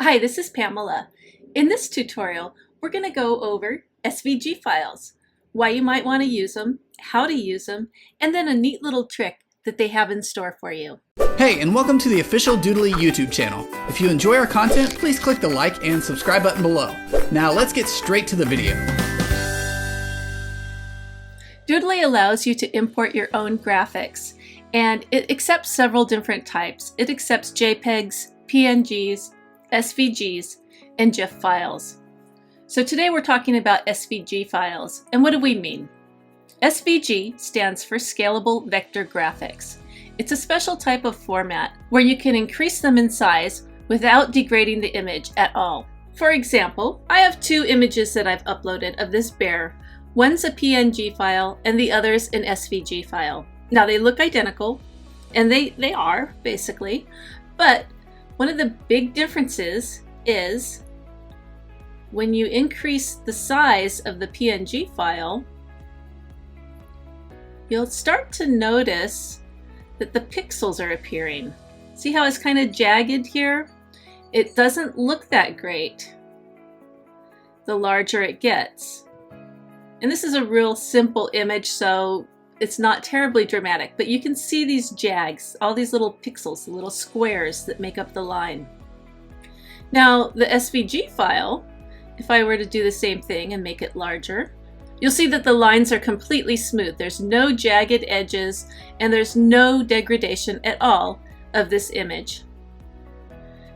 Hi, this is Pamela. In this tutorial, we're going to go over SVG files, why you might want to use them, how to use them, and then a neat little trick that they have in store for you. Hey, and welcome to the official Doodly YouTube channel. If you enjoy our content, please click the like and subscribe button below. Now let's get straight to the video. Doodly allows you to import your own graphics, and it accepts several different types. It accepts JPEGs, PNGs, SVGs, and GIF files. So today we're talking about SVG files. And what do we mean? SVG stands for Scalable Vector Graphics. It's a special type of format where you can increase them in size without degrading the image at all. For example, I have two images that I've uploaded of this bear. One's a PNG file and the other's an SVG file. Now they look identical, and they are basically, but one of the big differences is when you increase the size of the PNG file, you'll start to notice that the pixels are appearing. See how it's kind of jagged here? It doesn't look that great the larger it gets. And this is a real simple image, so it's not terribly dramatic, but you can see these jags, all these little pixels, the little squares that make up the line. Now, the SVG file, if I were to do the same thing and make it larger, you'll see that the lines are completely smooth. There's no jagged edges, and there's no degradation at all of this image.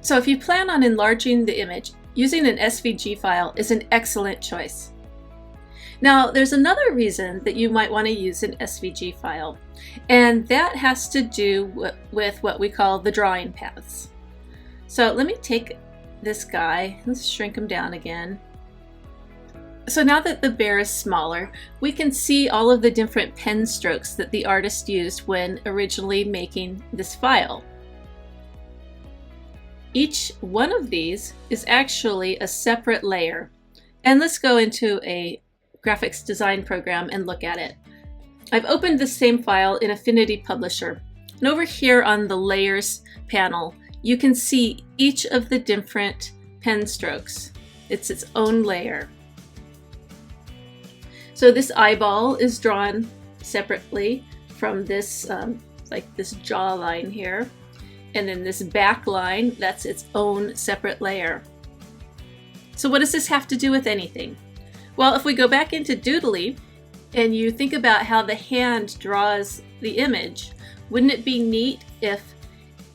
So if you plan on enlarging the image, using an SVG file is an excellent choice. Now, there's another reason that you might want to use an SVG file, and that has to do with what we call the drawing paths. So let me take this guy, let's shrink him down again. So now that the bear is smaller, we can see all of the different pen strokes that the artist used when originally making this file. Each one of these is actually a separate layer. And let's go into a graphics design program and look at it. I've opened the same file in Affinity Publisher, and over here on the layers panel you can see each of the different pen strokes. It's its own layer. So this eyeball is drawn separately from this like this jawline here, and then this back line, that's its own separate layer. So what does this have to do with anything? Well, if we go back into Doodly and you think about how the hand draws the image, wouldn't it be neat if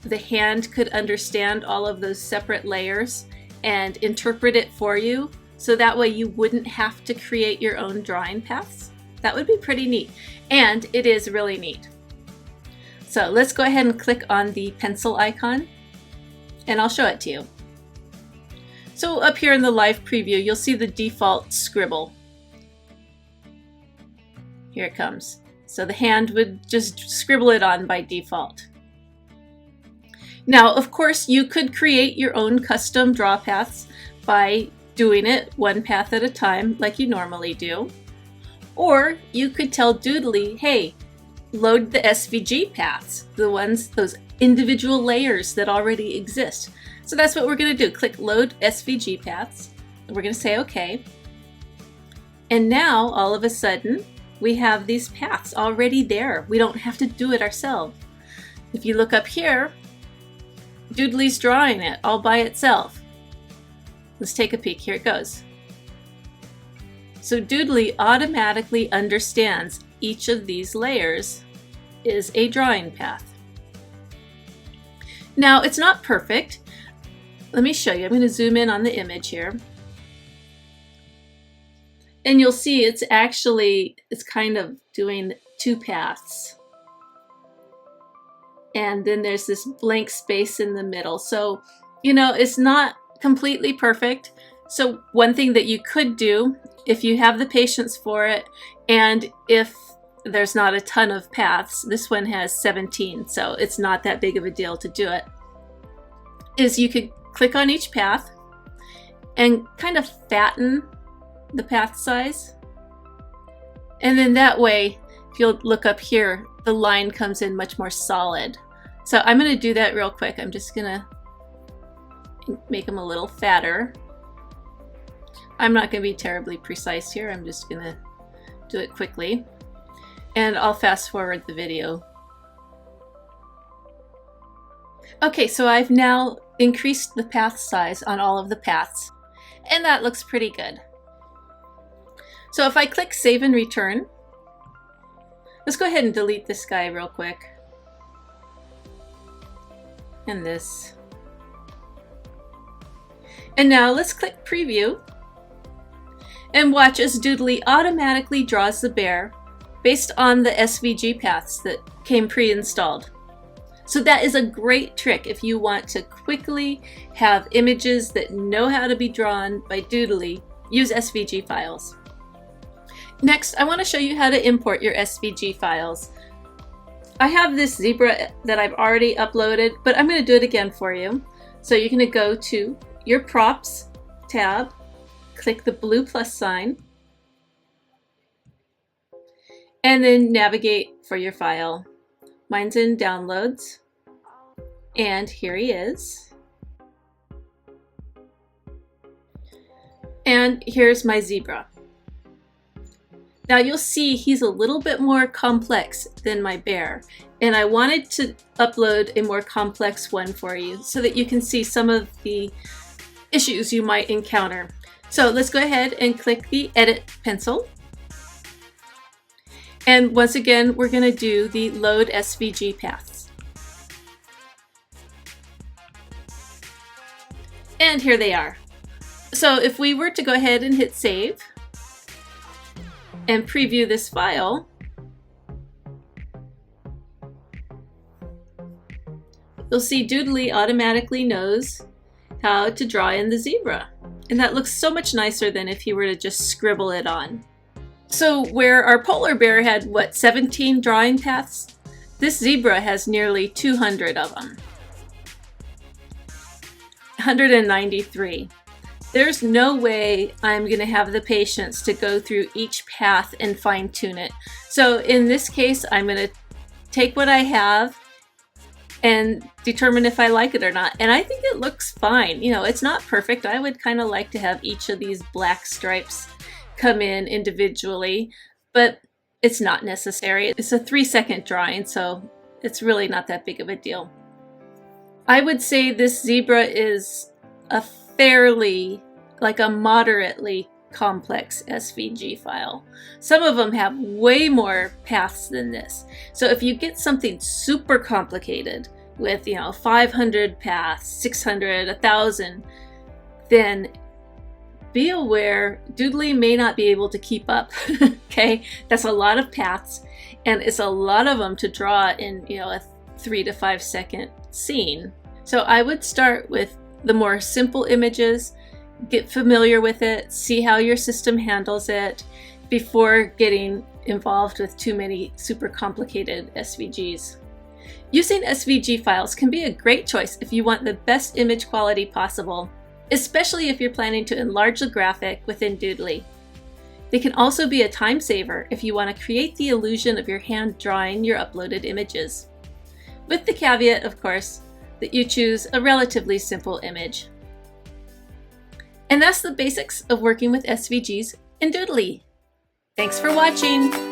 the hand could understand all of those separate layers and interpret it for you, so that way you wouldn't have to create your own drawing paths? That would be pretty neat, and it is really neat. So let's go ahead and click on the pencil icon, and I'll show it to you. So up here in the live preview, you'll see the default scribble. Here it comes. So the hand would just scribble it on by default. Now, of course, you could create your own custom draw paths by doing it one path at a time like you normally do. Or you could tell Doodly, hey, load the SVG paths, those individual layers that already exist. So that's what we're going to do. Click Load SVG Paths. We're going to say OK. And now, all of a sudden, we have these paths already there. We don't have to do it ourselves. If you look up here, Doodly's drawing it all by itself. Let's take a peek. Here it goes. So Doodly automatically understands each of these layers is a drawing path. Now, it's not perfect. Let me show you. I'm going to zoom in on the image here. And you'll see it's kind of doing two paths. And then there's this blank space in the middle. So, you know, it's not completely perfect. So one thing that you could do, if you have the patience for it, and if there's not a ton of paths, this one has 17, so it's not that big of a deal to do it, is you could click on each path and kind of fatten the path size. And then that way, if you'll look up here, the line comes in much more solid. So I'm going to do that real quick. I'm just going to make them a little fatter. I'm not going to be terribly precise here. I'm just going to do it quickly. And I'll fast forward the video. Okay, so I've now increased the path size on all of the paths, and that looks pretty good. So if I click Save and Return, let's go ahead and delete this guy real quick. And this. And now let's click Preview and watch as Doodly automatically draws the bear based on the SVG paths that came pre-installed. So that is a great trick if you want to quickly have images that know how to be drawn by Doodly. Use SVG files. Next, I want to show you how to import your SVG files. I have this zebra that I've already uploaded, but I'm going to do it again for you. So you're going to go to your Props tab, click the blue plus sign, and then navigate for your file. Mine's in Downloads, and here he is. And here's my zebra. Now you'll see he's a little bit more complex than my bear, and I wanted to upload a more complex one for you so that you can see some of the issues you might encounter. So let's go ahead and click the Edit pencil. And once again, we're going to do the Load SVG paths. And here they are. So if we were to go ahead and hit Save and preview this file, you'll see Doodly automatically knows how to draw in the zebra. And that looks so much nicer than if you were to just scribble it on. So where our polar bear had, what, 17 drawing paths, this zebra has nearly 200 of them. 193. There's no way I'm going to have the patience to go through each path and fine-tune it. So in this case, I'm going to take what I have and determine if I like it or not. And I think it looks fine. You know, it's not perfect. I would kind of like to have each of these black stripes come in individually, but it's not necessary. It's a 3-second drawing, so it's really not that big of a deal. I would say this zebra is a fairly, like a moderately complex SVG file. Some of them have way more paths than this. So if you get something super complicated with, 500 paths, 600, 1,000, then be aware Doodly may not be able to keep up. Okay, that's a lot of paths, and it's a lot of them to draw in a 3 to 5 second scene. So I would start with the more simple images, get familiar with it, see how your system handles it before getting involved with too many super complicated SVGs. Using SVG files can be a great choice if you want the best image quality possible, especially if you're planning to enlarge the graphic within Doodly. They can also be a time saver if you want to create the illusion of your hand drawing your uploaded images. With the caveat, of course, that you choose a relatively simple image. And that's the basics of working with SVGs in Doodly. Thanks for watching!